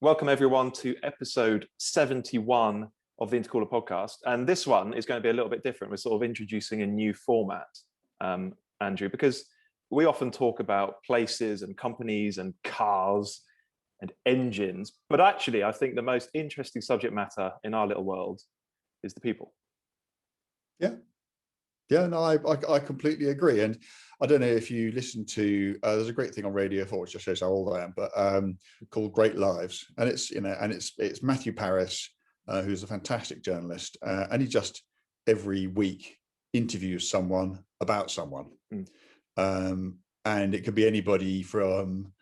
Welcome everyone to episode 71 of the Intercooler Podcast. And this one is going to be a little bit different. We're sort of introducing a new format, Andrew, because we often talk about places and companies and cars and engines. But actually, I think the most interesting subject matter in our little world is the people. Yeah, no, I completely agree. And I don't know if you listen to, there's a great thing on Radio 4, which just shows how old I am, but called Great Lives. And it's Matthew Paris, who's a fantastic journalist. And he just every week interviews someone about someone. And it could be anybody from,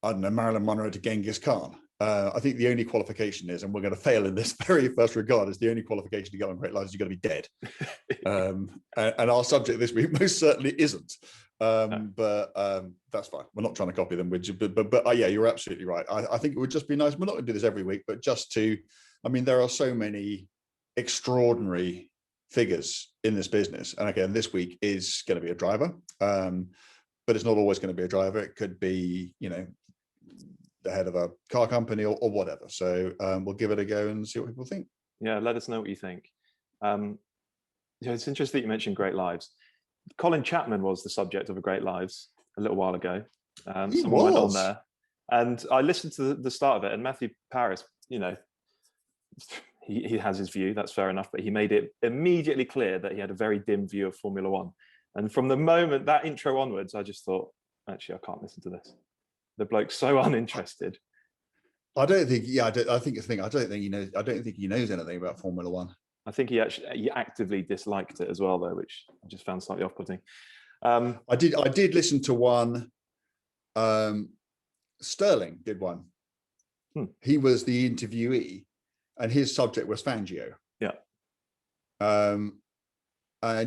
I don't know, Marilyn Monroe to Genghis Khan. I think the only qualification is, and we're going to fail in this very first regard, is the only qualification to get on Great Lives is you've got to be dead. And our subject this week most certainly isn't. But that's fine. We're not trying to copy them. But yeah, you're absolutely right. I think it would just be nice. We're not going to do this every week, but just to, I mean, there are so many extraordinary figures in this business. And again, this week is going to be a driver, but it's not always going to be a driver. It could be, the head of a car company or whatever. So we'll give it a go and see what people think. Yeah, let us know what you think. It's interesting that you mentioned Great Lives. Colin Chapman was the subject of a Great Lives a little while ago. Someone went on there, and I listened to the start of it. And Matthew Paris, he has his view. That's fair enough, but he made it immediately clear that he had a very dim view of Formula One. And from the moment that intro onwards, I just thought, actually, I can't listen to this. The bloke's so uninterested. I don't think he knows anything about Formula One. I think he actively disliked it as well, though, which I just found slightly off-putting. I did listen to one. Sterling did one. He was the interviewee, and his subject was Fangio. Yeah. And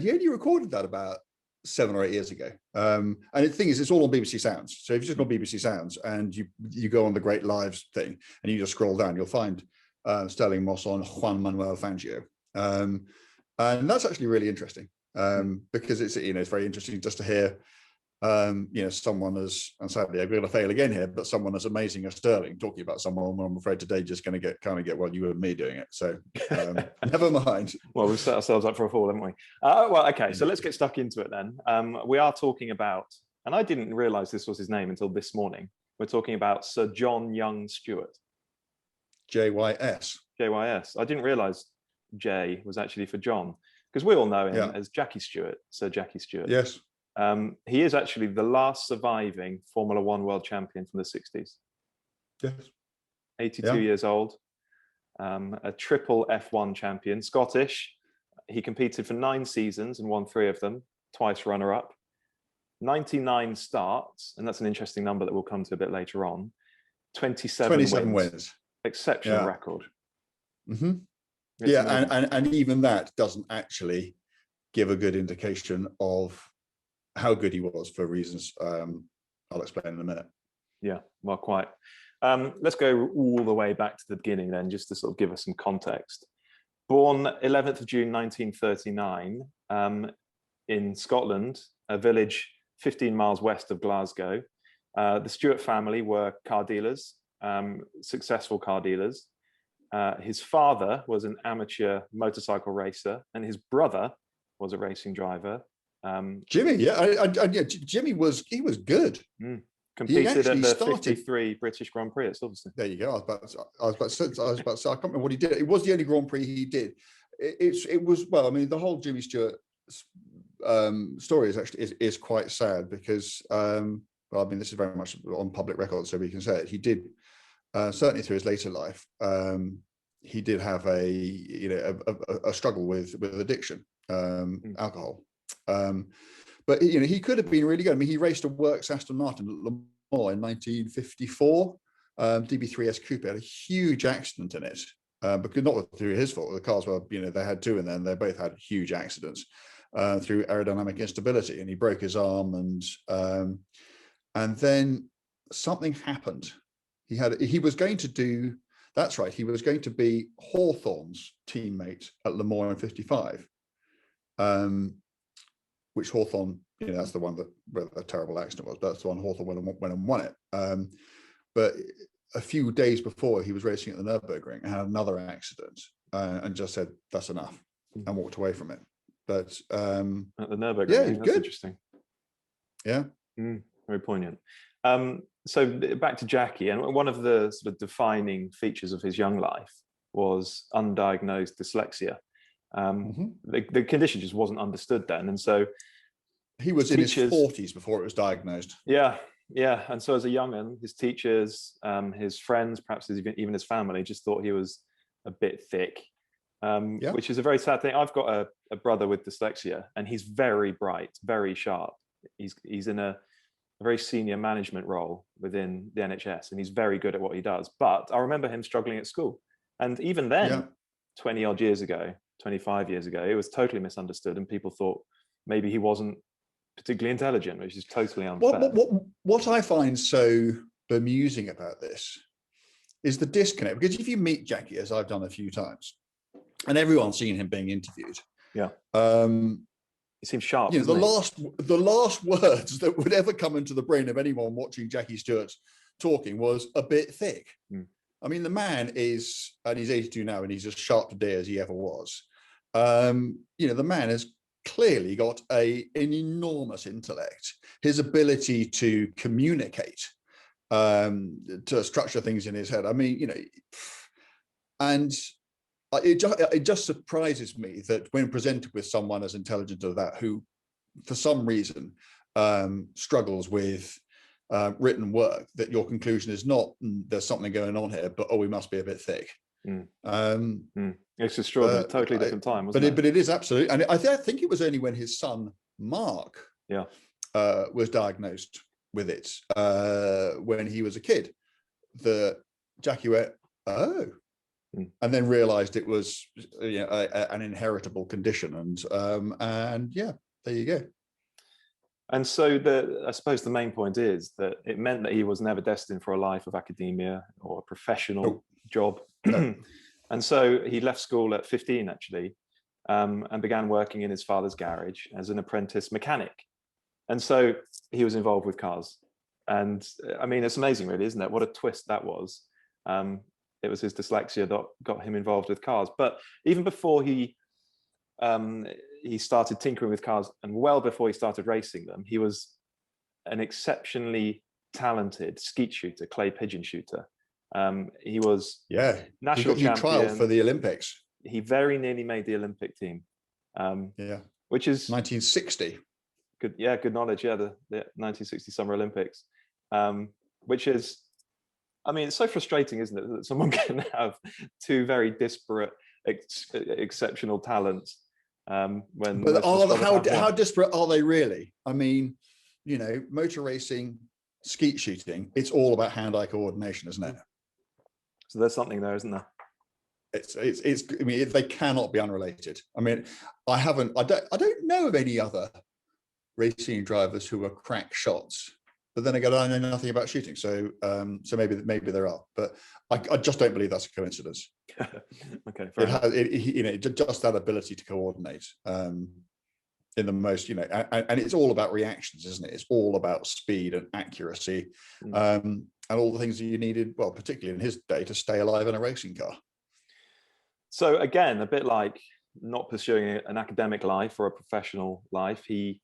he only recorded that about 7 or 8 years ago. And the thing is, it's all on BBC Sounds. So if you just go on BBC Sounds and you go on the Great Lives thing and you just scroll down, you'll find Sterling Moss on Juan Manuel Fangio. And that's actually really interesting because it's very interesting just to hear someone as, and sadly I'm going to fail again here, but someone as amazing as Sterling talking about someone. I'm afraid today just going to get well, you and me doing it. So never mind. Well, we've set ourselves up for a fall, haven't we? Well, okay, so let's get stuck into it then. We are talking about, and I didn't realize this was his name until this morning. We're talking about Sir John Young Stewart. JYS. I didn't realize J was actually for John, because we all know him as Jackie Stewart, Sir Jackie Stewart. Yes. He is actually the last surviving Formula One world champion from the 60s. Yes. 82 years old, a triple F1 champion, Scottish. He competed for 9 seasons and won 3 of them, twice runner-up. 99 starts, and that's an interesting number that we'll come to a bit later on. 27 wins. Exceptional record. Mm-hmm. Yeah, and even that doesn't actually give a good indication of how good he was for reasons I'll explain in a minute. Yeah, well, quite. Let's go all the way back to the beginning then, just to sort of give us some context. Born 11th of June 1939 in Scotland, a village 15 miles west of Glasgow. The Stewart family were car dealers, successful car dealers. His father was an amateur motorcycle racer, and his brother was a racing driver. Jimmy, Jimmy was good. Competed at the 53 British Grand Prix at Silverstone. There you go. I was about to say, I can't remember what he did. It was the only Grand Prix he did. It was, well, I mean, the whole Jimmy Stewart story is quite sad because, well, I mean, this is very much on public record, so we can say it. He did, certainly through his later life, he did have a struggle with addiction, alcohol. But he could have been really good. I mean, he raced a works Aston Martin at Le Mans in 1954. DB3S Coupe had a huge accident in it, because not through his fault. The cars were, they had 2 in there, and they both had huge accidents through aerodynamic instability. And he broke his arm, and then something happened. He was going to do. That's right. He was going to be Hawthorne's teammate at Le Mans in 55. Which Hawthorne, that's the one where the terrible accident was. That's the one Hawthorne went and won it. But a few days before he was racing at the Nürburgring and had another accident, and just said that's enough and walked away from it. But at the Nürburgring, yeah, that's good. interesting. Yeah, very poignant. So back to Jackie, and one of the sort of defining features of his young life was undiagnosed dyslexia. The condition just wasn't understood then, and so he was in his 40s before it was diagnosed. Yeah, and so as a young'un, his teachers, his friends, perhaps even his family, just thought he was a bit thick, which is a very sad thing. I've got a brother with dyslexia, and he's very bright, very sharp. He's in a very senior management role within the NHS, and he's very good at what he does. But I remember him struggling at school, and even then, 20 odd years ago, 25 years ago, it was totally misunderstood, and people thought maybe he wasn't particularly intelligent, which is totally unfair. What I find so bemusing about this is the disconnect, because if you meet Jackie, as I've done a few times, and everyone's seen him being interviewed, he seems sharp. You know, the last words that would ever come into the brain of anyone watching Jackie Stewart talking was a bit thick. I mean, the man is, and he's 82 now, and he's as sharp today as he ever was. You know, the man has clearly got an enormous intellect. His ability to communicate, to structure things in his head. I mean, you know, and it just surprises me that when presented with someone as intelligent as that, who for some reason struggles with written work, that your conclusion is not there's something going on here, but we must be a bit thick. It's extraordinary. Totally different time, wasn't it? But it is absolutely, and I think it was only when his son Mark was diagnosed with it when he was a kid that Jackie went, oh, and then realised it was an inheritable condition, and yeah, there you go. And so I suppose the main point is that it meant that he was never destined for a life of academia or a professional job. And so he left school at 15, actually, and began working in his father's garage as an apprentice mechanic. And so he was involved with cars. And I mean, it's amazing, really, isn't it? What a twist that was. It was his dyslexia that got him involved with cars. But even before he started tinkering with cars, and well before he started racing them, he was an exceptionally talented skeet shooter, clay pigeon shooter. He was national champion. He trialled for the Olympics. He very nearly made the Olympic team. Which is 1960. Good knowledge. The 1960 Summer Olympics, which is, I mean, it's so frustrating, isn't it, that someone can have two very disparate, exceptional talents. But how disparate are they really? I mean, you know, motor racing, skeet shooting, it's all about hand-eye coordination, isn't it? So there's something there, isn't there? It's I mean, they cannot be unrelated. I mean, I don't know of any other racing drivers who are crack shots, but then again, I know nothing about shooting, so maybe there are, but I just don't believe that's a coincidence. Okay, just that ability to coordinate in the most, you know, and it's all about reactions, isn't it? It's all about speed and accuracy, and all the things that you needed, well, particularly in his day, to stay alive in a racing car. So again, a bit like not pursuing an academic life or a professional life, he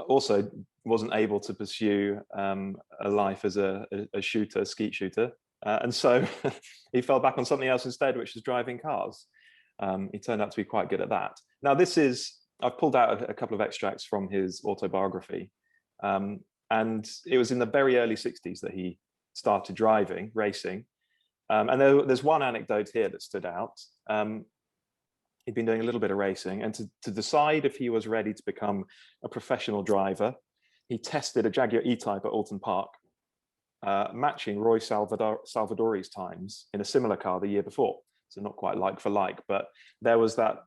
also wasn't able to pursue a life as a shooter, a skeet shooter. And so he fell back on something else instead, which is driving cars. He turned out to be quite good at that. Now, I've pulled out a couple of extracts from his autobiography. And it was in the very early 60s that he started racing. And there's one anecdote here that stood out. He'd been doing a little bit of racing, and to decide if he was ready to become a professional driver, he tested a Jaguar E-Type at Alton Park, matching Roy Salvadori's times in a similar car the year before. So not quite like for like, but there was that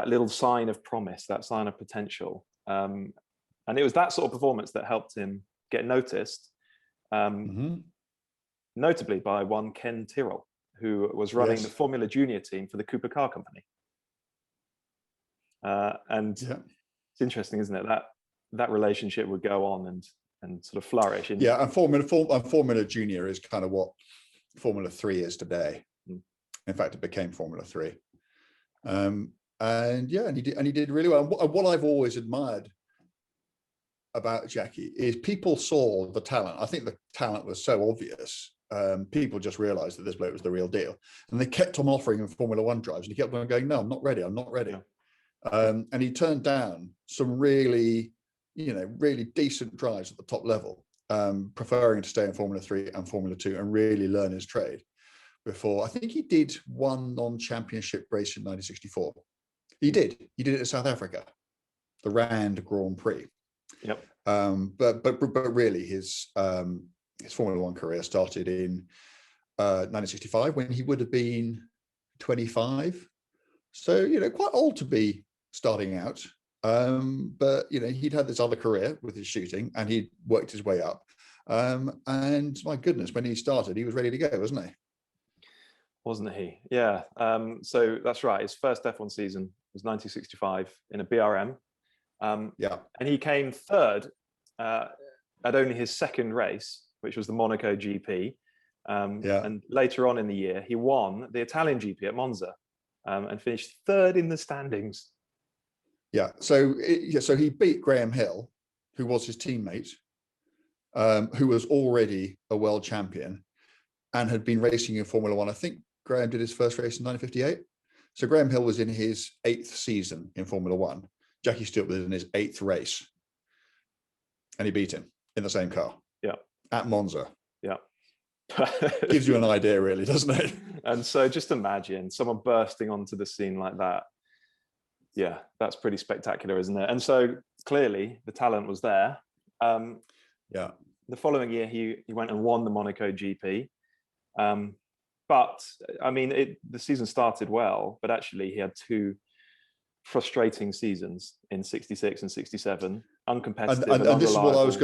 little sign of promise, that sign of potential. And it was that sort of performance that helped him get noticed, notably by one Ken Tyrrell, who was running the Formula Junior team for the Cooper Car Company. It's interesting, isn't it, that relationship would go on and sort of flourish. Yeah, and Formula Junior is kind of what Formula 3 is today. In fact, it became Formula 3. And he did really well. And what I've always admired about Jackie is people saw the talent. I think the talent was so obvious. People just realized that this bloke was the real deal. And they kept on offering him Formula 1 drives. And he kept on going, no, I'm not ready. Yeah. And he turned down some really decent drives at the top level, preferring to stay in Formula 3 and Formula 2 and really learn his trade before. I think he did one non-championship race in 1964. He did it in South Africa, the Rand Grand Prix. Yep. But really his Formula 1 career started in 1965 when he would have been 25. So, quite old to be starting out. But, he'd had this other career with his shooting and he'd worked his way up. And my goodness, when he started, he was ready to go, wasn't he? Wasn't he? Yeah. So that's right. His first F1 season was 1965 in a BRM. And he came third at only his second race, which was the Monaco GP. And later on in the year, he won the Italian GP at Monza and finished third in the standings. Yeah. So he beat Graham Hill, who was his teammate, who was already a world champion and had been racing in Formula 1. I think Graham did his first race in 1958. So Graham Hill was in his 8th season in Formula 1. Jackie Stewart was in his 8th race. And he beat him in the same car. Yeah. At Monza. Yeah. Gives you an idea, really, doesn't it? And so just imagine someone bursting onto the scene like that. Yeah, that's pretty spectacular, isn't it? And so clearly the talent was there. The following year, he went and won the Monaco GP. But I mean, the season started well, but actually he had 2 frustrating seasons in 66 and 67, uncompetitive. And this is what I was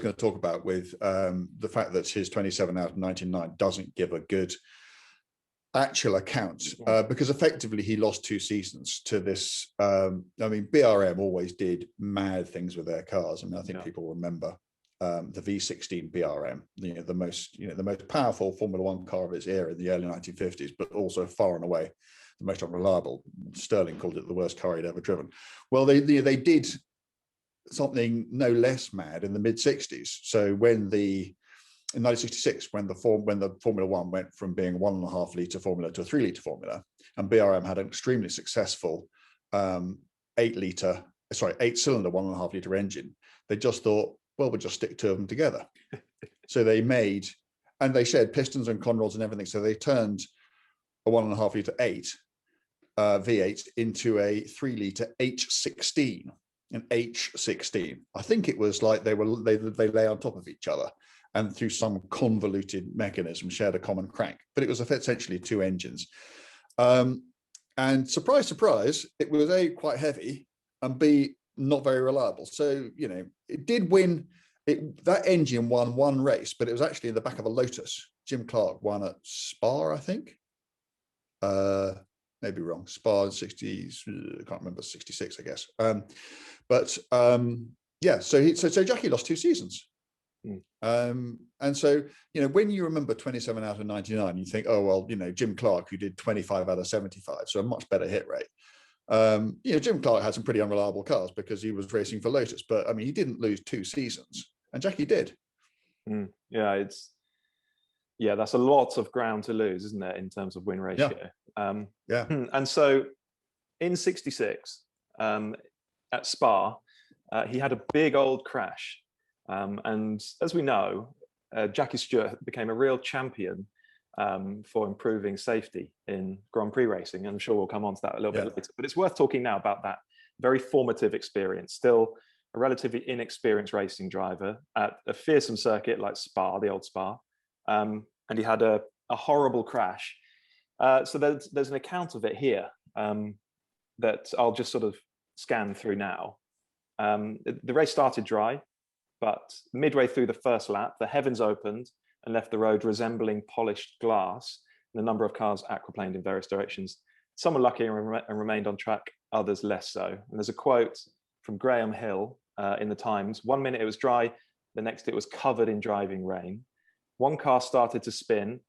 going to talk about with the fact that his 27 out of 99 doesn't give a good actual account, because effectively he lost 2 seasons to this. BRM always did mad things with their cars. I think people remember the V16 BRM, the most powerful Formula 1 car of its era in the early 1950s, but also far and away the most unreliable. Sterling called it the worst car he'd ever driven. Well, they did something no less mad in the mid 60s. So in 1966, when the Formula 1 went from being 1.5 litre formula to a 3 litre formula, and BRM had an extremely successful 8-cylinder 1.5 litre engine, they just thought, well, we'll just stick 2 of them together. So they made, and they shared pistons and conrods and everything. So they turned a 1.5 litre V8 into a 3 litre H16. An H16. I think it was like they lay on top of each other and through some convoluted mechanism shared a common crank. But it was essentially 2 engines. And surprise, surprise, it was A, quite heavy, and B, not very reliable. So, it did win. That engine won 1 race, but it was actually in the back of a Lotus. Jim Clark won at Spa, I think. Maybe wrong. Spa in 60s, I can't remember, 66, I guess. So Jackie lost 2 seasons. And so, when you remember 27 out of 99, you think, oh, well, Jim Clark, who did 25 out of 75, so a much better hit rate. Jim Clark had some pretty unreliable cars because he was racing for Lotus, but he didn't lose 2 seasons, and Jackie did. That's a lot of ground to lose, isn't it, in terms of win ratio? And so in 66 at Spa, he had a big old crash. And as we know, Jackie Stewart became a real champion for improving safety in Grand Prix racing. I'm sure we'll come on to that a little bit later. But it's worth talking now about that very formative experience. Still a relatively inexperienced racing driver at a fearsome circuit like Spa, the old Spa. And he had a horrible crash. So there's an account of it here that I'll just sort of scan through now. The race started dry, but midway through the first lap, the heavens opened and left the road resembling polished glass, and the number of cars aquaplaned in various directions. Some were lucky and remained on track, others less so. And there's a quote from Graham Hill, in the times. 1 minute it was dry, the next it was covered in driving rain. One car started to spin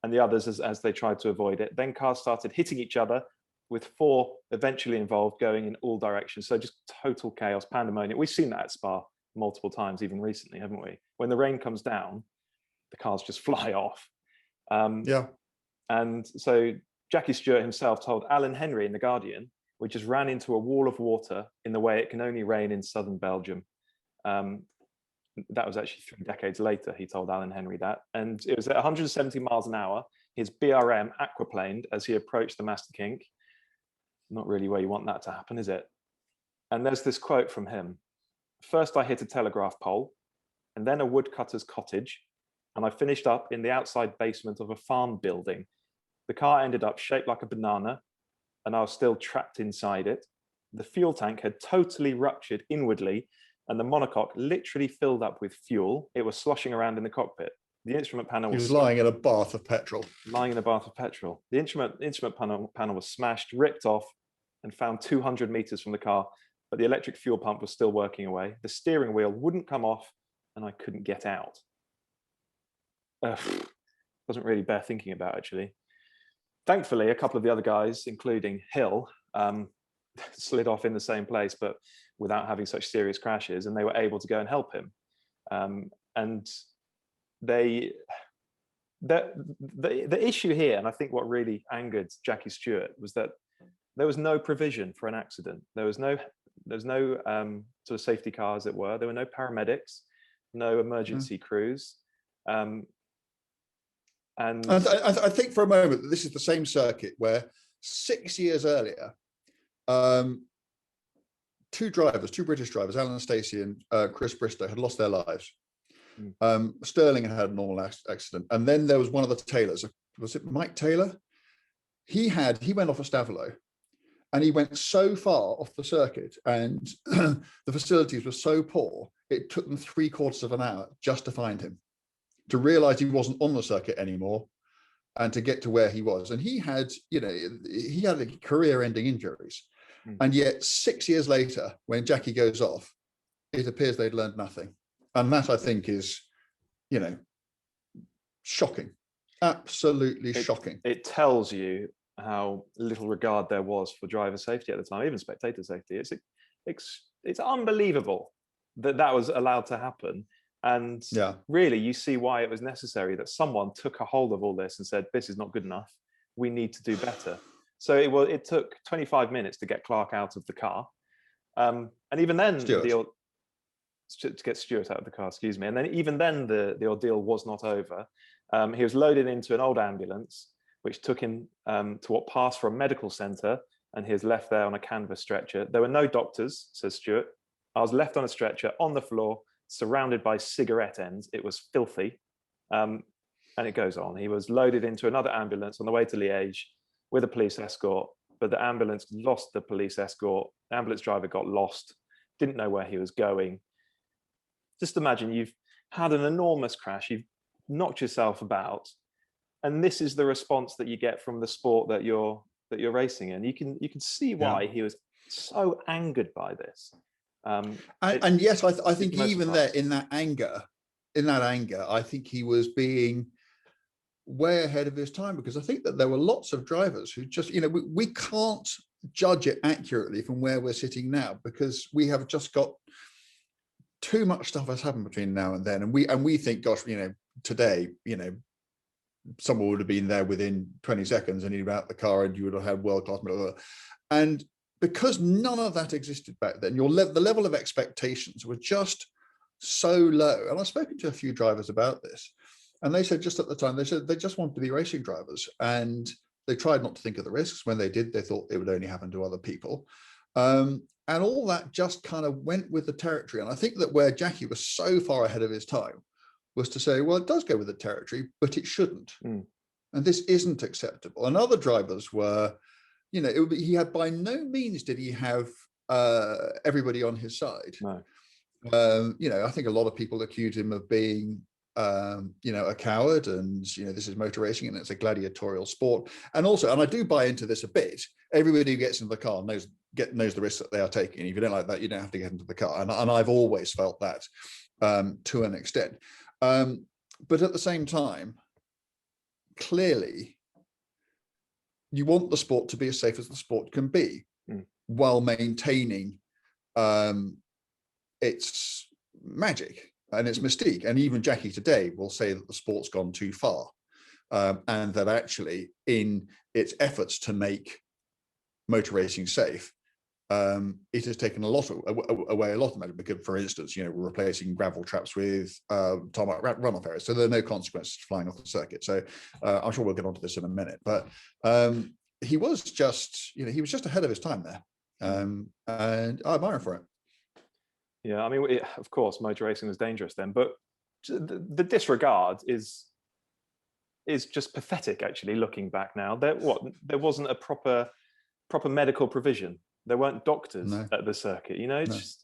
and the others as they tried to avoid it. Then cars started hitting each other, with 4 eventually involved going in all directions. So just total chaos, pandemonium. We've seen that at Spa multiple times, even recently, haven't we? When the rain comes down, the cars just fly off. Yeah. And so Jackie Stewart himself told Alan Henry in The Guardian, we just ran into a wall of water in the way it can only rain in southern Belgium. That was actually 3 decades later, he told Alan Henry that. And it was at 170 miles an hour, his BRM aquaplaned as he approached the Master Kink. Not really where you want that to happen, is it? And there's this quote from him. First, I hit a telegraph pole and then a woodcutter's cottage. And I finished up in the outside basement of a farm building. The car ended up shaped like a banana and I was still trapped inside it. The fuel tank had totally ruptured inwardly and the monocoque literally filled up with fuel. It was sloshing around in the cockpit. The instrument panel was lying in a bath of petrol. Lying in a bath of petrol. The instrument panel was smashed, ripped off, and found 200 meters from the car, but the electric fuel pump was still working away. The steering wheel wouldn't come off, and I couldn't get out. Doesn't really bear thinking about, actually. Thankfully, a couple of the other guys, including Hill, slid off in the same place, but without having such serious crashes, and they were able to go and help him. And the issue here, and I think what really angered Jackie Stewart, was that there was no provision for an accident. There was no sort of safety car, as it were. There were no paramedics, no emergency crews. And I think for a moment that this is the same circuit where 6 years earlier, 2 British drivers, Alan Stacey and Chris Bristow, had lost their lives. Sterling had a normal accident, and then there was one of the Taylors. Was it Mike Taylor? He went off a Stavilo, and he went so far off the circuit, and the facilities were so poor, it took them 3/4 of an hour just to find him, to realize he wasn't on the circuit anymore, and to get to where he was. And he had career-ending injuries, and yet 6 years later, when Jackie goes off, it appears they'd learned nothing. And that, I think, is, shocking, absolutely shocking. It tells you how little regard there was for driver safety at the time, even spectator safety. It's unbelievable that was allowed to happen. And really, you see why it was necessary that someone took a hold of all this and said, this is not good enough. We need to do better. So it took 25 minutes to get Clark out of the car. And even then, to get Stewart out of the car, excuse me. And then even then, the ordeal was not over. He was loaded into an old ambulance, which took him to what passed for a medical centre, and he was left there on a canvas stretcher. There were no doctors, says Stewart. I was left on a stretcher on the floor, surrounded by cigarette ends. It was filthy. And it goes on. He was loaded into another ambulance on the way to Liège with a police escort, but the ambulance lost the police escort. The ambulance driver got lost, didn't know where he was going. Just imagine you've had an enormous crash, you've knocked yourself about, and this is the response that you get from the sport that you're racing in. You can see why he was so angered by this. And yet, I think even there, in that anger, I think he was being way ahead of his time, because I think that there were lots of drivers who just, we can't judge it accurately from where we're sitting now, because we have just got too much stuff has happened between now and then, and we think, gosh, today, someone would have been there within 20 seconds and he'd be out the car and you would have had world-class, and because none of that existed back then, the level of expectations were just so low. And I've spoken to a few drivers about this, and they said just at the time, they said they just wanted to be racing drivers, and they tried not to think of the risks. When they did, they thought it would only happen to other people. And all that just kind of went with the territory. And I think that where Jackie was so far ahead of his time was to say, well, it does go with the territory, but it shouldn't. And this isn't acceptable. And other drivers were, he had, by no means did he have everybody on his side. No. I think a lot of people accuse him of being, a coward, and, this is motor racing and it's a gladiatorial sport. And also, and I do buy into this a bit, everybody who gets in the car knows knows the risks that they are taking. If you don't like that, you don't have to get into the car. And I've always felt that to an extent. But at the same time, clearly, you want the sport to be as safe as the sport can be, while maintaining its magic and its mystique. And even Jackie today will say that the sport's gone too far, and that actually in its efforts to make motor racing safe, it has taken away a lot of magic. Because, for instance, we're replacing gravel traps with tarmac runoff areas, so there are no consequences to flying off the circuit. So I'm sure we'll get onto this in a minute, but he was just ahead of his time there, and I admire him for it. Yeah, I mean, of course, motor racing was dangerous then, but the disregard is just pathetic. Actually, looking back now, there wasn't a proper medical provision. There weren't doctors at the circuit.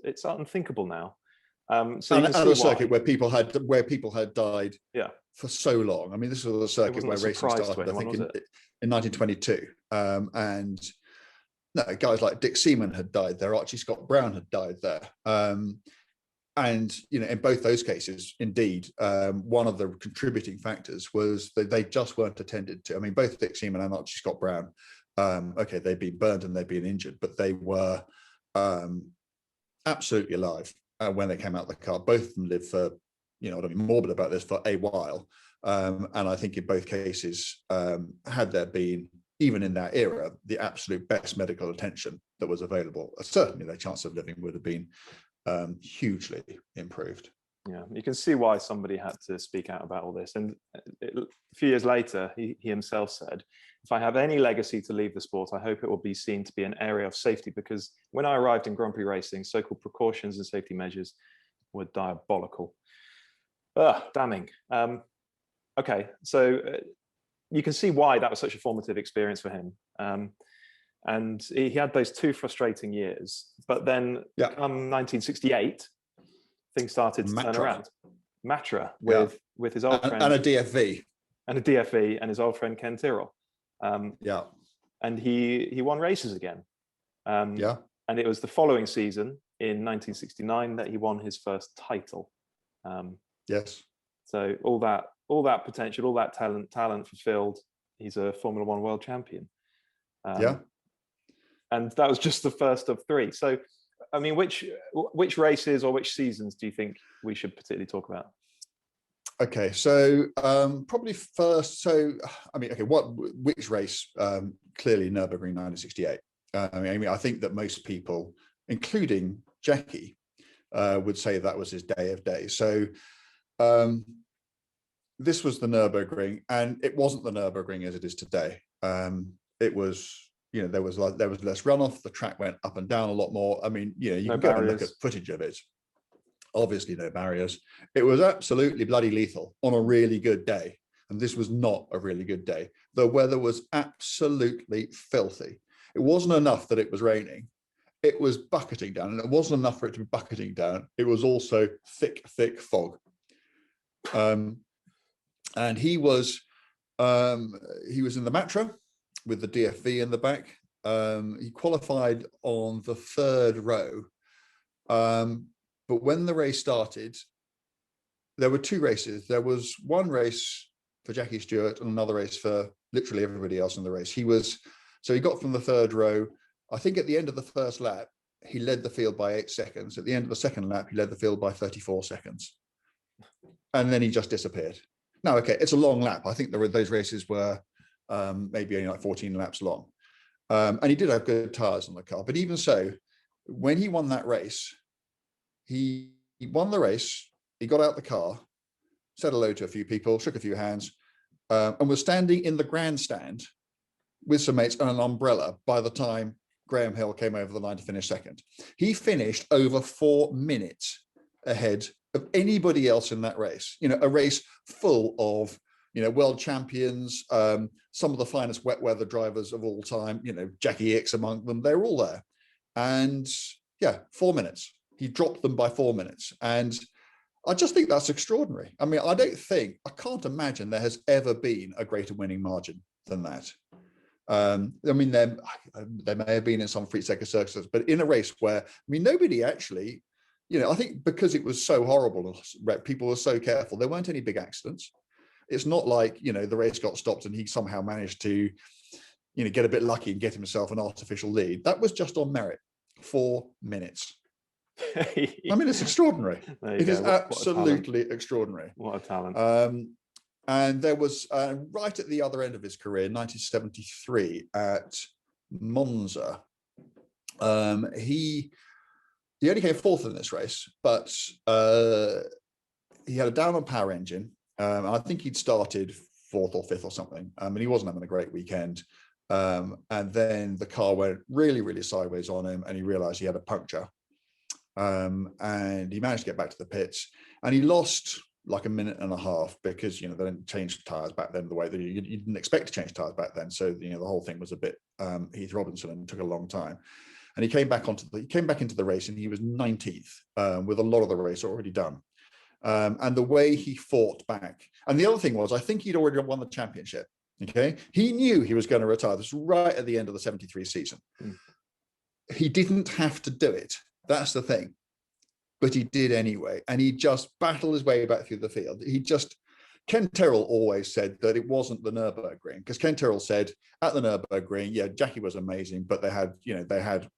It's unthinkable now. So at a circuit where people had died for so long. I mean, this was a circuit where racing started, I think, in 1922. And no, guys like Dick Seaman had died there. Archie Scott Brown had died there. And in both those cases, indeed, one of the contributing factors was that they just weren't attended to. I mean, both Dick Seaman and Archie Scott Brown, they'd been burned and they'd been injured, but they were absolutely alive when they came out of the car. Both of them lived for, I don't be morbid about this, for a while. And I think in both cases, had there been, even in that era, the absolute best medical attention that was available, certainly their chance of living would have been hugely improved. Yeah, you can see why somebody had to speak out about all this. And a few years later, he himself said, "If I have any legacy to leave the sport, I hope it will be seen to be an area of safety, because when I arrived in Grand Prix racing, so-called precautions and safety measures were diabolical." Damning. Okay, so you can see why that was such a formative experience for him. And he had those 2 frustrating years, but then come 1968, things started to turn around. Matra with his old friend. And a DFV. And a DFE and his old friend Ken Tyrrell. And he won races again. And it was the following season in 1969 that he won his first title. Yes. So all that potential, all that talent fulfilled. He's a Formula One world champion. And that was just the first of 3. So, I mean, which races or which seasons do you think we should particularly talk about? Okay, so probably first. So, I mean, which race? Clearly, Nürburgring 1968. I think that most people, including Jackie, would say that was his day of days. So, this was the Nürburgring, and it wasn't the Nürburgring as it is today. It was, there was less runoff. The track went up and down a lot more. I mean, you can go and look at footage of it. Obviously, no barriers. It was absolutely bloody lethal on a really good day, and this was not a really good day. The weather was absolutely filthy. It wasn't enough that it was raining. It was bucketing down, and it wasn't enough for it to be bucketing down. It was also thick fog. And he was in the Matra with the DFV in the back. He qualified on the 3rd row. But when the race started, there were 2 races. There was one race for Jackie Stewart and another race for literally everybody else in the race. He got from the 3rd row. I think at the end of the first lap, he led the field by 8 seconds. At the end of the second lap, he led the field by 34 seconds. And then he just disappeared. Now, okay, it's a long lap. I think those races were maybe only like 14 laps long. And he did have good tires on the car. But even so, when he won that race, he won the race, he got out the car, said hello to a few people, shook a few hands, and was standing in the grandstand with some mates and an umbrella by the time Graham Hill came over the line to finish second. He finished over 4 minutes ahead of anybody else in that race. A race full of, world champions, some of the finest wet weather drivers of all time, Jackie Ickx among them, they're all there. And 4 minutes. He dropped them by 4 minutes. And I just think that's extraordinary. I mean, I can't imagine there has ever been a greater winning margin than that. I mean, there may have been in some free sector circuses, but in a race where, I mean, nobody actually, I think because it was so horrible, people were so careful, there weren't any big accidents. It's not like, the race got stopped and he somehow managed to, get a bit lucky and get himself an artificial lead. That was just on merit. 4 minutes. I mean, it's extraordinary. It is absolutely extraordinary. What a talent. And there was right at the other end of his career, 1973 at Monza. He only came fourth in this race, but he had a down on power engine. I think he'd started fourth or fifth or something, and he wasn't having a great weekend. And then the car went really, really sideways on him, and he realized he had a puncture. And he managed to get back to the pits, and he lost like a minute and a half because, they didn't change tires back then the way that you didn't expect to change tires back then. So, the whole thing was a bit Heath Robinson and took a long time. And he came back into the race, and he was 19th with a lot of the race already done. And the way he fought back. And the other thing was, I think he'd already won the championship. Okay. He knew he was going to retire. This was right at the end of the 73 season. He didn't have to do it. That's the thing. But he did anyway. And he just battled his way back through the field. Ken Terrell always said that it wasn't the Nürburgring, because Ken Terrell said at the Nürburgring, yeah, Jackie was amazing, but they had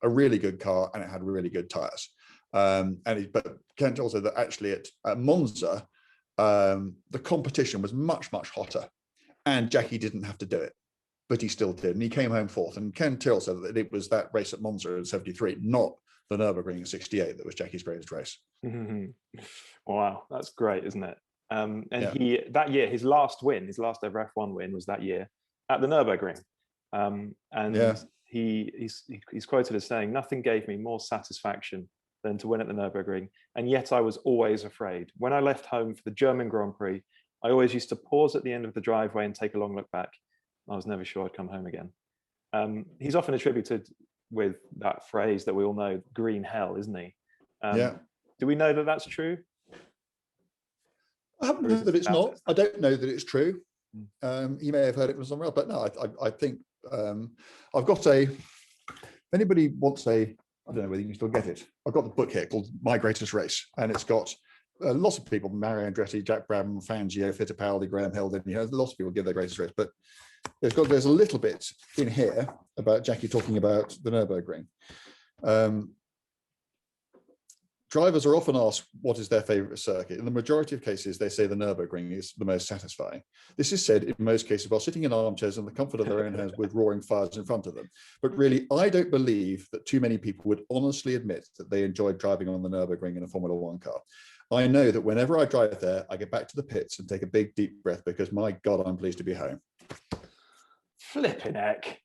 a really good car and it had really good tires. But Ken Terrell said that actually at Monza, the competition was much, much hotter, and Jackie didn't have to do it, but he still did. And he came home fourth. And Ken Terrell said that it was that race at Monza in 73, not the Nürburgring in 68, that was Jackie's greatest race. Wow, that's great, isn't it? He that year, his last ever F1 win was that year at the Nürburgring. He's quoted as saying, "Nothing gave me more satisfaction than to win at the Nürburgring, and yet I was always afraid. When I left home for the German Grand Prix, I always used to pause at the end of the driveway and take a long look back. I was never sure I'd come home again." He's often attributed with that phrase that we all know, green hell, isn't he? Do we know that that's true? I haven't heard that it's not. I don't know that it's true. He may have heard it from somewhere else, but no, I think I've got if anybody wants I don't know whether you can still get it. I've got the book here called My Greatest Race, and it's got lots of people: Mario Andretti, Jack Brabham, Fangio, Fittipaldi, Graham Hill. Lots of people give their greatest race, but there's a little bit in here about Jackie talking about the Nürburgring. Drivers are often asked what is their favorite circuit. In the majority of cases, they say the Nürburgring is the most satisfying. This is said in most cases while sitting in armchairs in the comfort of their own homes with roaring fires in front of them. But really, I don't believe that too many people would honestly admit that they enjoyed driving on the Nürburgring in a Formula One car. I know that whenever I drive there, I get back to the pits and take a big, deep breath because, my God, I'm pleased to be home. Flipping heck.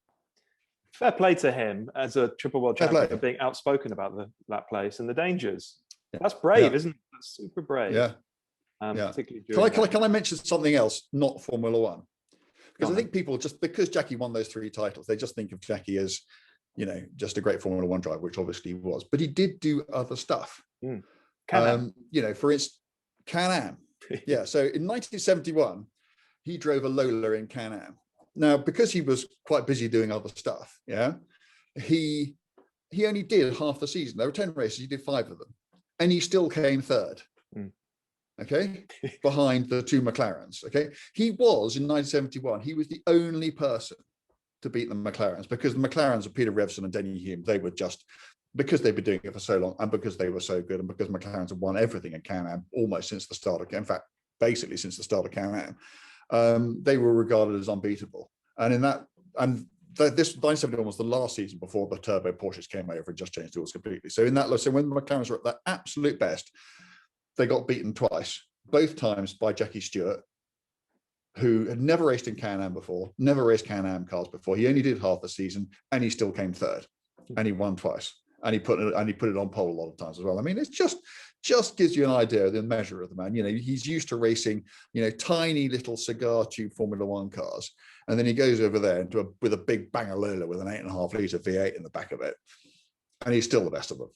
Fair play to him as a triple world champion for being outspoken about that place and the dangers. That's brave, isn't it? That's super brave. Particularly can I mention something else, not Formula One? Because I think people, just because Jackie won those 3 titles, they just think of Jackie as, just a great Formula One driver, which obviously he was. But he did do other stuff. For instance, Can-Am. So in 1971, he drove a Lola in Can-Am. Now, because he was quite busy doing other stuff, he only did half the season. There were 10 races, he did 5 of them, and he still came third. Behind the 2 McLarens. He was in 1971. He was the only person to beat the McLarens, because the McLarens of Peter Revson and Denny Hume, they were just, because they've been doing it for so long, and because they were so good, and because McLarens have won everything in Can-Am almost since the start of, in fact, basically since the start of Can-Am. They were regarded as unbeatable, this 1971 was the last season before the turbo Porsches came over and just changed the rules completely. So when the McLarens were at their absolute best, they got beaten twice, both times by Jackie Stewart, who had never raced in Can-Am before, never raced Can-Am cars before. He only did half the season, and he still came third, and he won twice, and he put it on pole a lot of times as well. I mean, it's just gives you an idea of the measure of the man. He's used to racing, tiny little cigar tube Formula One cars. And then he goes over there with a big Bangalola with an 8.5 litre V8 in the back of it. And he's still the best of them.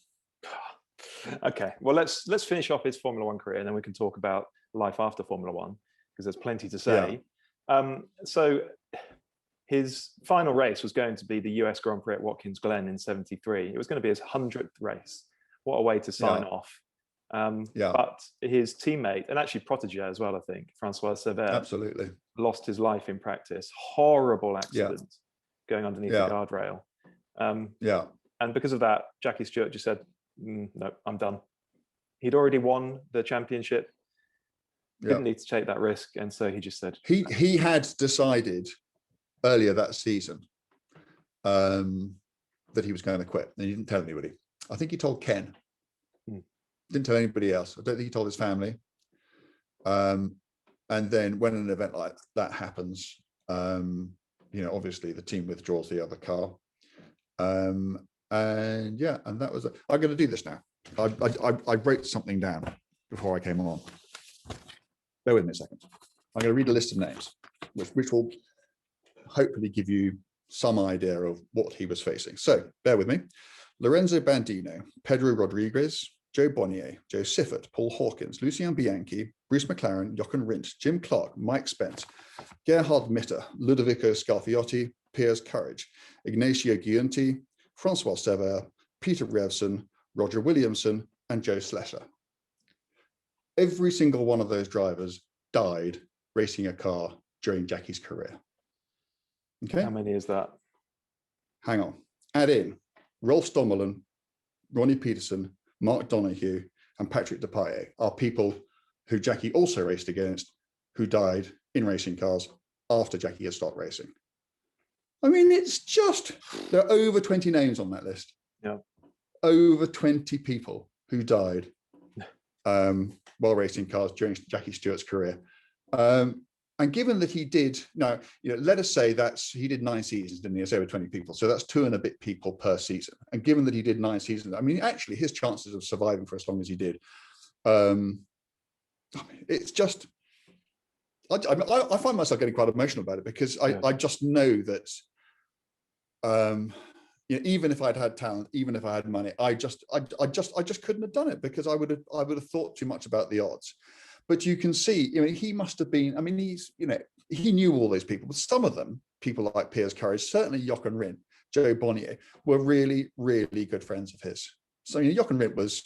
Okay. Well, let's finish off his Formula One career, and then we can talk about life after Formula One, because there's plenty to say. So his final race was going to be the US Grand Prix at Watkins Glen in '73. It was going to be his 100th race. What a way to sign off. But his teammate, and actually protege as well, I think, Francois Sever, absolutely lost his life in practice. Horrible accident going underneath the guardrail. And because of that, Jackie Stewart just said, no, I'm done. He'd already won the championship, didn't need to take that risk. And so he just said... He had decided earlier that season that he was going to quit. And he didn't tell anybody. I think he told Ken. Didn't tell anybody else. I don't think he told his family. And then when an event like that happens, obviously the team withdraws the other car. And that was I'm going to do this now. I wrote something down before I came on. Bear with me a second. I'm going to read a list of names, which will hopefully give you some idea of what he was facing. So bear with me. Lorenzo Bandino, Pedro Rodriguez, Joe Bonnier, Joe Siffert, Paul Hawkins, Lucien Bianchi, Bruce McLaren, Jochen Rindt, Jim Clark, Mike Spence, Gerhard Mitter, Ludovico Scalfiotti, Piers Courage, Ignacio Giunti, Francois Sever, Peter Revson, Roger Williamson, and Joe Slesher. Every single one of those drivers died racing a car during Jackie's career. Okay. How many is that? Hang on. Add in Rolf Stommelen, Ronnie Peterson, Mark Donoghue, and Patrick Depailler are people who Jackie also raced against, who died in racing cars after Jackie had stopped racing. I mean, there are over 20 names on that list. Yeah. Over 20 people who died while racing cars during Jackie Stewart's career. And given that he did, let us say he did 9 seasons, didn't he? It's over 20 people. So that's 2 and a bit people per season. And given that he did 9 seasons, I mean, actually his chances of surviving for as long as he did, it's just, I find myself getting quite emotional about it because I just know that, even if I'd had talent, even if I had money, I just couldn't have done it because I would have thought too much about the odds. But you can see, he must have been, he knew all those people, but some of them, people like Piers Courage, certainly Jochen Rindt, Joe Bonnier, were really, really good friends of his. So Jochen Rindt was,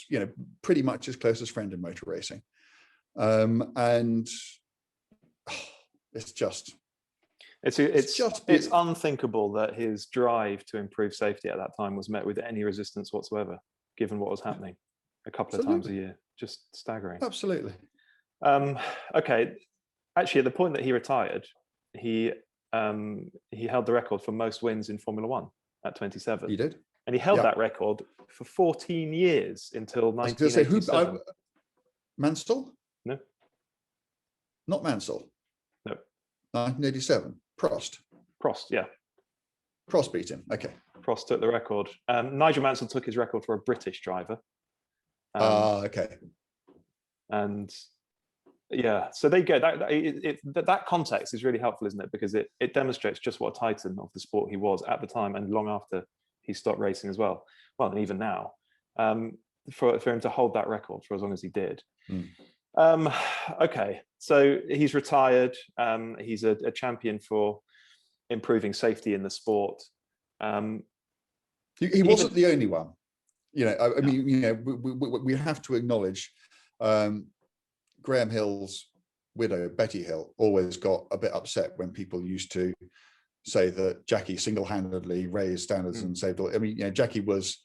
pretty much his closest friend in motor racing. And it's just... It's unthinkable that his drive to improve safety at that time was met with any resistance whatsoever, given what was happening a couple of times a year. Just staggering. Absolutely. Okay, actually, at the point that he retired, he held the record for most wins in Formula One at 27. He did, and he held that record for 14 years until 1987. Mansell? No, not Mansell. No, 1987. Prost, yeah. Prost beat him. Okay. Prost took the record. Nigel Mansell took his record for a British driver. Okay. And yeah, so they go. That context is really helpful, isn't it? Because it demonstrates just what a titan of the sport he was at the time and long after he stopped racing as well. Well, and even now, for him to hold that record for as long as he did. Okay, so he's retired. He's a champion for improving safety in the sport. He wasn't the only one. We have to acknowledge Graham Hill's widow, Betty Hill, always got a bit upset when people used to say that Jackie single-handedly raised standards and saved all. Jackie was,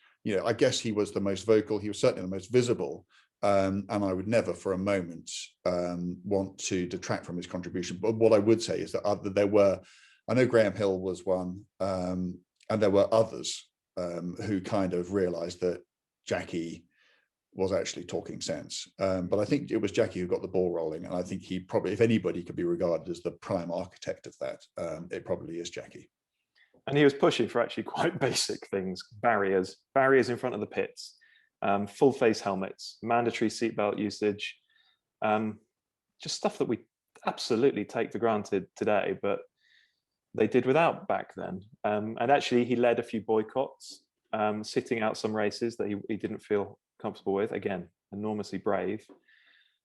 I guess he was the most vocal. He was certainly the most visible. And I would never for a moment want to detract from his contribution. But what I would say is that I know Graham Hill was one, and there were others who kind of realized that Jackie was actually talking sense. But I think it was Jackie who got the ball rolling. And I think he probably, if anybody could be regarded as the prime architect of that, it probably is Jackie. And he was pushing for actually quite basic things, barriers in front of the pits, full face helmets, mandatory seatbelt usage, just stuff that we absolutely take for granted today, but they did without back then. And actually he led a few boycotts, sitting out some races that he didn't feel comfortable with. Again, enormously brave.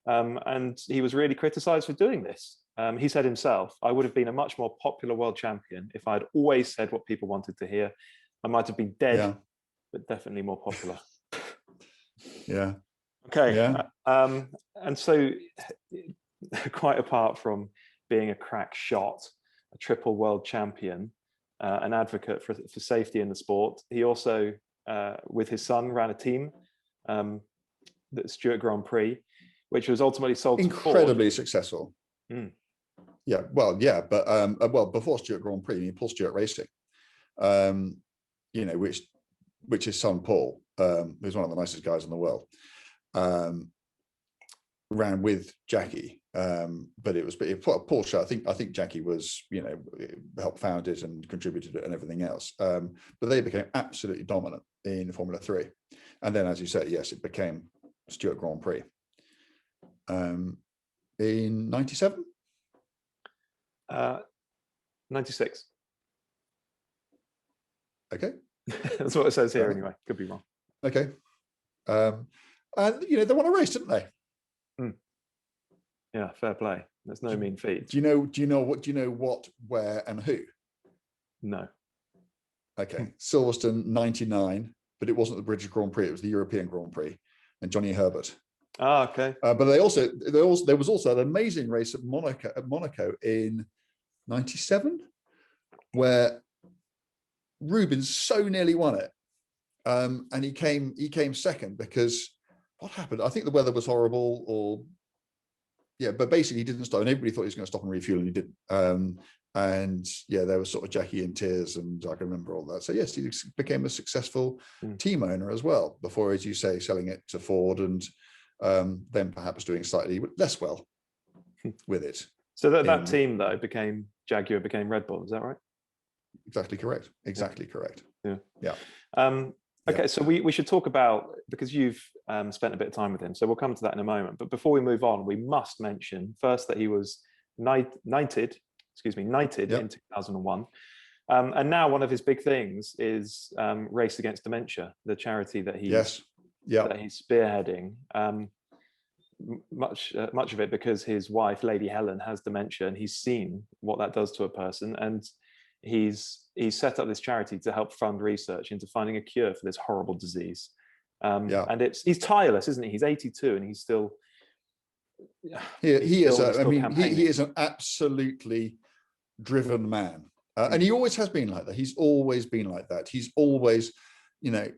And he was really criticized for doing this. He said himself, "I would have been a much more popular world champion if I'd always said what people wanted to hear. I might have been dead, but definitely more popular." Yeah. Okay. Yeah. And so, quite apart from being a crack shot, a triple world champion, an advocate for safety in the sport, he also, with his son, ran a team, the Stewart Grand Prix, which was ultimately sold to Ford. Incredibly successful. Yeah, well, yeah, but well, before Stewart Grand Prix, Paul Stewart Racing, you know, which his son Paul, who's one of the nicest guys in the world, ran with Jackie, but it was Paul show. I think Jackie was, you know, helped found it and contributed it and everything else. But they became absolutely dominant in Formula 3, and then, as you said, yes, it became Stewart Grand Prix in '97. 96. Okay. That's what it says here anyway. Could be wrong. Okay. And you know, they won a race, didn't they? Yeah, fair play. That's no mean feat. Do you know what, where, and who? No. Okay. Silverstone 99, but it wasn't the British Grand Prix, it was the European Grand Prix, and Johnny Herbert. Ah, okay. But there was also an amazing race at Monaco in '97, where Rubens so nearly won it, and he came second because what happened? I think the weather was horrible, or but basically he didn't stop, and everybody thought he was going to stop and refuel, and he didn't. And yeah, there was sort of Jackie in tears, and I can remember all that. So yes, he became a successful team owner as well, before, as you say, selling it to Ford, and then perhaps doing slightly less well with it. So that team though became Jaguar, became Red Bull. Is that right? Exactly correct. Exactly correct. Yeah. Okay, so we should talk about, because you've spent a bit of time with him, so we'll come to that in a moment. But before we move on, we must mention first that he was knighted in 2001. And now one of his big things is Race Against Dementia, the charity that he's spearheading. Much of it because his wife, Lady Helen, has dementia, and he's seen what that does to a person, and he's set up this charity to help fund research into finding a cure for this horrible disease. And he's tireless, isn't he? He's 82 and he's still he is an absolutely driven man, and he always has been like that. He's always been like that. He's always, you know,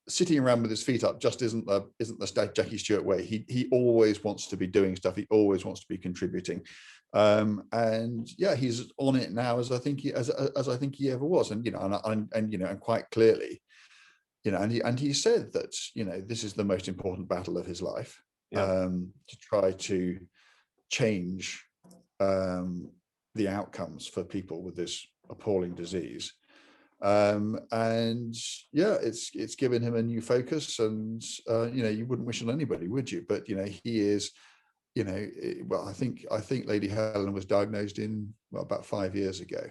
sitting around with his feet up just isn't the Jackie Stewart way. He always wants to be doing stuff. He always wants to be contributing, and yeah, he's on it now, as I think he ever was. And you know, and quite clearly, you know, and he said that, you know, this is the most important battle of his life, to try to change the outcomes for people with this appalling disease. And yeah, it's given him a new focus, and you know, you wouldn't wish on anybody, would you? But you know, he is, you know, well, I think Lady Helen was diagnosed about 5 years ago,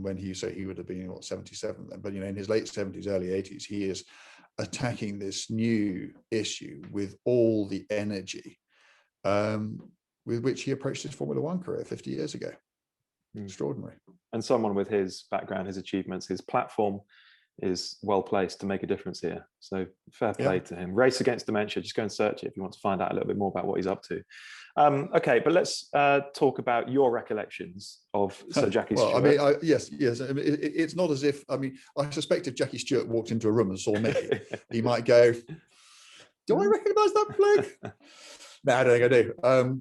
when he would have been 77 then. But you know, in his late 70s, early 80s, he is attacking this new issue with all the energy with which he approached his Formula One career 50 years ago. Extraordinary. And someone with his background, his achievements, his platform is well placed to make a difference here. So fair play to him. Race Against Dementia, just go and search it if you want to find out a little bit more about what he's up to. Okay, but let's talk about your recollections of Sir Jackie Stewart. I mean, yes. I mean, it's not as if, I mean, I suspect if Jackie Stewart walked into a room and saw me, he might go, do I recognise that flag? No, I don't think I do.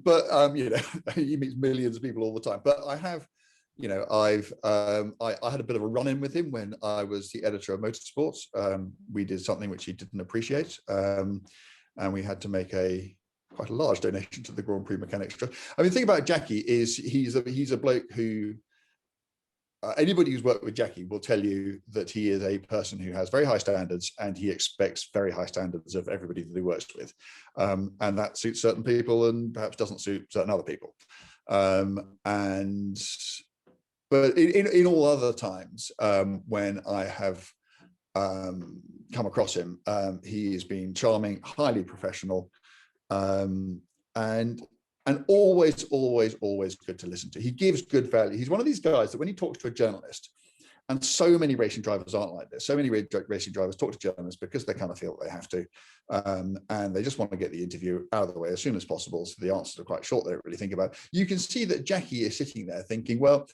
But you know, he meets millions of people all the time. But I have, you know, I had a bit of a run-in with him when I was the editor of Motorsports. We did something which he didn't appreciate, and we had to make quite a large donation to the Grand Prix Mechanics Trust. I mean, the thing about Jackie is he's a bloke who, anybody who's worked with Jackie will tell you that he is a person who has very high standards, and he expects very high standards of everybody that he works with, and that suits certain people and perhaps doesn't suit certain other people. But in all other times, when I have come across him, he has been charming, highly professional, and and always, always, always good to listen to. He gives good value. He's one of these guys that when he talks to a journalist, and so many racing drivers aren't like this. So many racing drivers talk to journalists because they kind of feel they have to. And they just want to get the interview out of the way as soon as possible. So the answers are quite short. They don't really think about it. You can see that Jackie is sitting there thinking, well,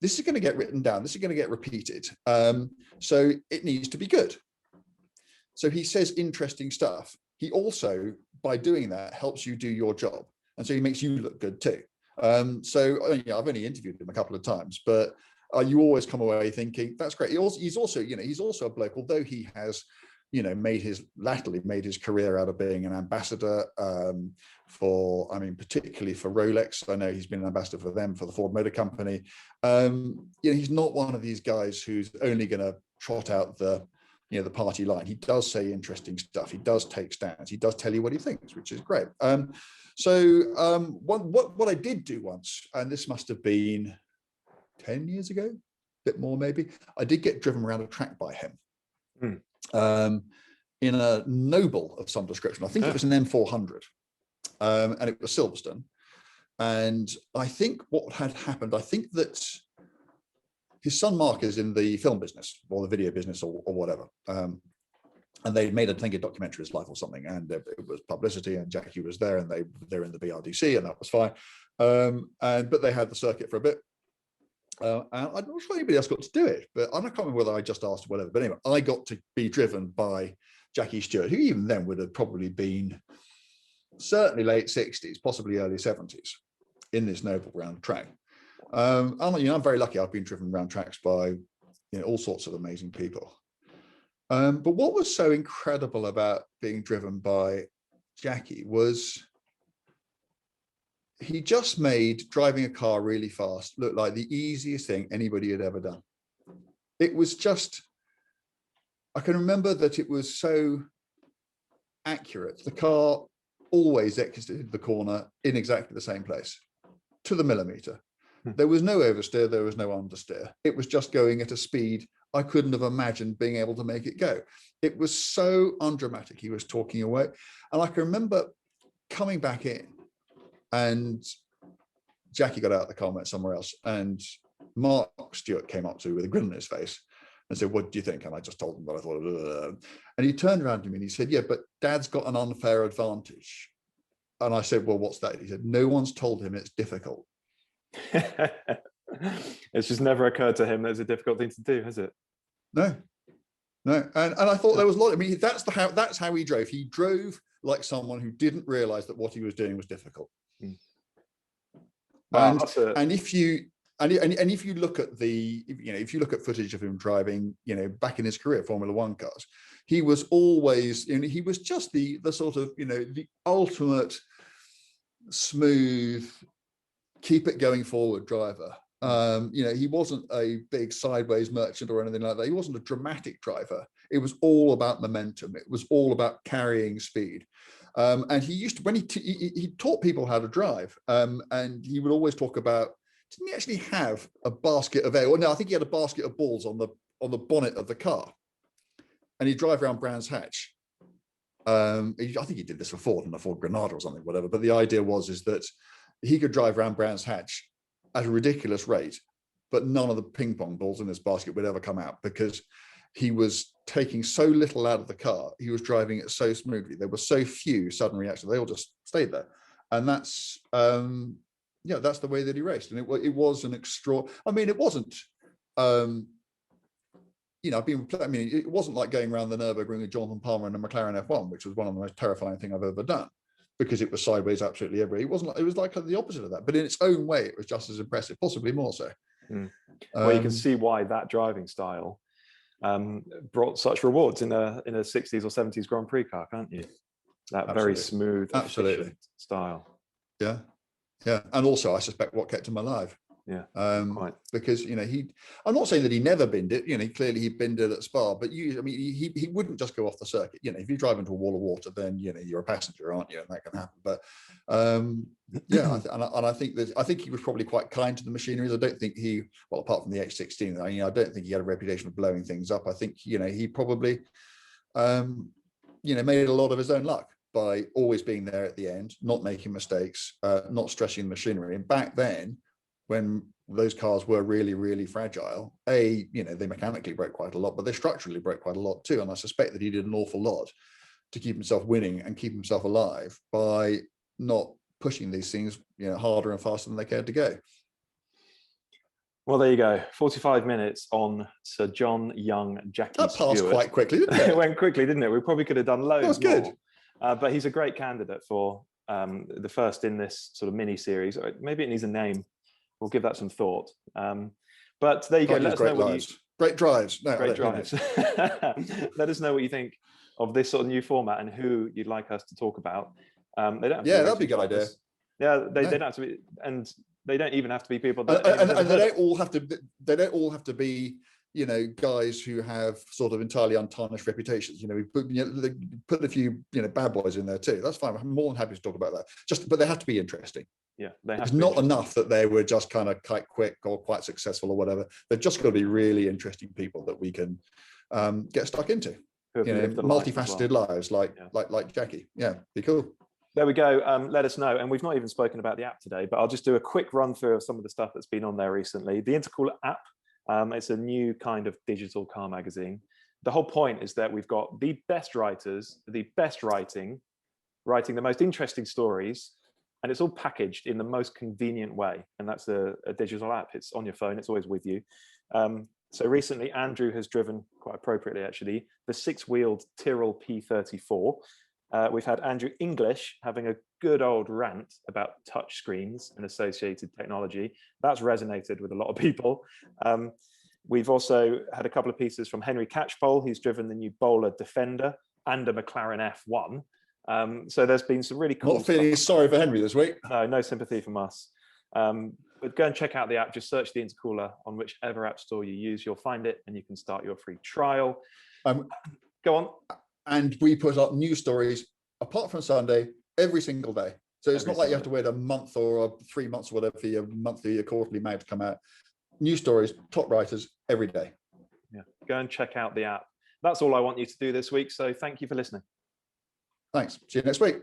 this is going to get written down. This is going to get repeated. So it needs to be good. So he says interesting stuff. He also, by doing that, helps you do your job. And so he makes you look good too. So I've only interviewed him a couple of times, but you always come away thinking that's great. He's also a bloke, although he has, latterly made his career out of being an ambassador particularly for Rolex. I know he's been an ambassador for them, for the Ford Motor Company. He's not one of these guys who's only going to trot out the party line. He does say interesting stuff. He does take stands. He does tell you what he thinks, which is great. What I did do once, and this must have been 10 years ago, a bit more maybe, I did get driven around a track by him in a Noble of some description. I think it was an M400, and it was Silverstone. And I think what had happened, I think that his son Mark is in the film business or the video business or whatever. And they made, I think, a documentary of his life or something, and it was publicity, and Jackie was there, and they're in the BRDC, and that was fine. But they had the circuit for a bit. And I'm not sure anybody else got to do it, but I can't remember whether I just asked or whatever. But anyway, I got to be driven by Jackie Stewart, who even then would have probably been certainly late 60s, possibly early 70s, in this Noble round track. I'm very lucky. I've been driven around tracks by all sorts of amazing people. But what was so incredible about being driven by Jackie was he just made driving a car really fast look like the easiest thing anybody had ever done. It was just, I can remember that it was so accurate. The car always exited the corner in exactly the same place, to the millimeter. There was no oversteer, there was no understeer. It was just going at a speed I couldn't have imagined being able to make it go. It was so undramatic. He was talking away. And I can remember coming back in, and Jackie got out of the car and went somewhere else. And Mark Stewart came up to me with a grin on his face and said, "What do you think?" And I just told him what I thought. And he turned around to me and he said, "Yeah, but Dad's got an unfair advantage." And I said, "Well, what's that?" He said, "No one's told him it's difficult." It's just never occurred to him that it's a difficult thing to do, has it? No. And I thought there was a lot. I mean, that's how he drove. He drove like someone who didn't realize that what he was doing was difficult. And if you look at if you look at footage of him driving, back in his career, Formula One cars, he was always, he was just the sort of, the ultimate smooth, keep it going forward driver. He wasn't a big sideways merchant or anything like that. He wasn't a dramatic driver. It was all about momentum. It was all about carrying speed. And he used to, when he taught people how to drive, and he would always talk about, didn't he actually have a basket of air? Well, no, I think he had a basket of balls on the bonnet of the car, and he'd drive around Brands Hatch. I think he did this for Ford and a Ford Granada or something, whatever. But the idea is that he could drive around Brands Hatch at a ridiculous rate, but none of the ping pong balls in his basket would ever come out because he was taking so little out of the car. He was driving it so smoothly. There were so few sudden reactions. They all just stayed there. And that's, that's the way that he raced. And it was an extra, it wasn't, it wasn't like going around the Nürburgring with Jonathan Palmer in a McLaren F1, which was one of the most terrifying things I've ever done, because it was sideways absolutely everywhere. It was like the opposite of that, but in its own way, it was just as impressive, possibly more so. Well, you can see why that driving style brought such rewards in a 60s or 70s Grand Prix car, can't you? That absolutely. Very smooth, absolutely style. Yeah. And also, I suspect what kept him alive. Yeah, quite. Because I'm not saying that he never binned it. Clearly he binned it at Spa, but he wouldn't just go off the circuit. If you drive into a wall of water, then you're a passenger, aren't you? And that can happen. But I think he was probably quite kind to the machineries. I don't think apart from the H16, I don't think he had a reputation of blowing things up. I think he probably made a lot of his own luck. by always being there at the end, not making mistakes, not stressing the machinery. And back then, when those cars were really, really fragile, they mechanically broke quite a lot, but they structurally broke quite a lot too. And I suspect that he did an awful lot to keep himself winning and keep himself alive by not pushing these things, harder and faster than they cared to go. Well, there you go. 45 minutes on Sir John Young Jackie Stewart. That passed quite quickly, didn't it? It went quickly, didn't it? We probably could have done loads more. That was good. But he's a great candidate for the first in this sort of mini series. Maybe it needs a name. We'll give that some thought. But there you go. Let us know what you... Great drives. No, great drives. Let us know what you think of this sort of new format and who you'd like us to talk about. They don't have to that'd be a good idea. Yeah, they don't have to be, and they don't even have to be people that and they don't all have to. They don't all have to be, guys who have sort of entirely untarnished reputations. We put a few, bad boys in there too. That's fine. I'm more than happy to talk about that. But they have to be interesting. Yeah, they have it's to not enough that they were just kind of quite quick or quite successful or whatever. They've just got to be really interesting people that we can get stuck into. Multifaceted lives like Jackie. Yeah, be cool. There we go. Let us know. And we've not even spoken about the app today, but I'll just do a quick run through of some of the stuff that's been on there recently. The Intercooler app, it's a new kind of digital car magazine. The whole point is that we've got the best writers, the best writing the most interesting stories, and it's all packaged in the most convenient way. And that's a digital app. It's on your phone. It's always with you. So recently, Andrew has driven, quite appropriately actually, the 6-wheeled Tyrrell P34. We've had Andrew English having a good old rant about touch screens and associated technology. That's resonated with a lot of people. We've also had a couple of pieces from Henry Catchpole. He's driven the new Bowler Defender and a McLaren F1. So there's been some really cool Not feeling sorry for Henry this week. No sympathy from us. But go and check out the app. Just search the Intercooler on whichever app store you use. You'll find it and you can start your free trial. Go on. And we put up news stories, apart from Sunday, every single day. So it's not like you have to wait a month or 3 months or whatever for your monthly or quarterly mag to come out. News stories, top writers, every day. Yeah, go and check out the app. That's all I want you to do this week. So thank you for listening. Thanks. See you next week.